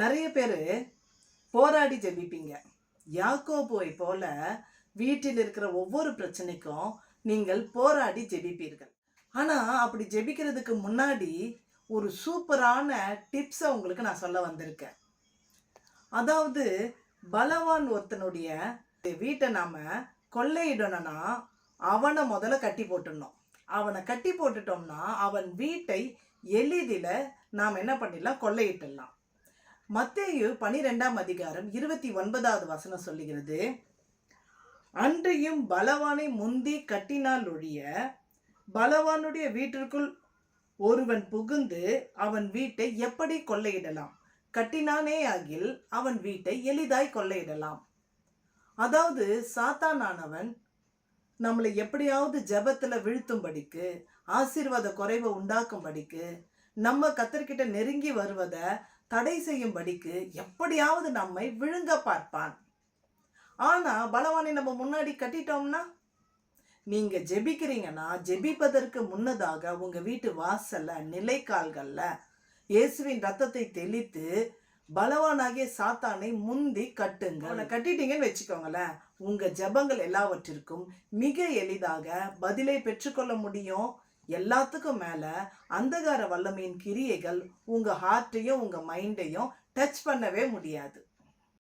நிறைய பேர் போராடி ஜெபிப்பீங்க. யாக்கோபுவை போல வீட்டில் இருக்கிற ஒவ்வொரு பிரச்சனைக்கும் நீங்கள் போராடி ஜெபிப்பீர்கள். ஆனால் அப்படி ஜெபிக்கிறதுக்கு முன்னாடி ஒரு சூப்பரான டிப்ஸை உங்களுக்கு நான் சொல்ல வந்திருக்கேன். அதாவது பலவான் ஒருத்தனுடைய வீட்டை நாம் கொள்ளையிடணும்னா அவனை முதல்ல கட்டி போட்டுடணும். அவனை கட்டி போட்டுட்டோம்னா அவன் வீட்டை எளிதில் நாம் என்ன பண்ணிடலாம், கொள்ளையிட்டுடலாம். மத்தேயு 12ஆம் அதிகாரம் 29வது வசனம் சொல்லுகிறது, அன்றையும் பலவானை முந்தி கட்டினால் ஒழிய பலவானுடைய வீட்டிற்குள் ஒருவன் புகுந்து அவன் வீட்டை எப்படி கொள்ளையிடலாம்? கட்டினானே ஆகில் அவன் வீட்டை எளிதாய் கொள்ளையிடலாம். அதாவது சாத்தானானவன் நம்மளை எப்படியாவது ஜெபத்தில் வீழ்த்தும்படிக்கு, ஆசீர்வாத குறைவை உண்டாக்கும்படிக்கு, நம்ம கர்த்தர்கிட்ட நெருங்கி வருவதை தடை செய்யும்படிக்கு எப்படியாவது நம்மை விழுங்க பார்ப்பான். ஆனால் பலவானை நம்ம முன்னாடி கட்டிட்டோம்னா, நீங்கள் ஜெபிக்கிறீங்கன்னா ஜெபிப்பதற்கு முன்னதாக உங்கள் வீட்டு வாசலில் நிலைக்கால்களில் இயேசுவின் ரத்தத்தை தெளித்து பலவானாகிய சாத்தானை முந்தி கட்டுங்க. அவனை கட்டிட்டீங்கன்னு வச்சுக்கோங்களேன், உங்கள் ஜெபங்கள் எல்லாவற்றிற்கும் மிக எளிதாக பதிலை பெற்றுக்கொள்ள முடியும். எல்லாத்துக்கும் மேலே அந்தகார வல்லமையின் கிரியைகள் உங்கள் ஹார்ட்டையும் உங்கள் மைண்டையும் டச் பண்ணவே முடியாது.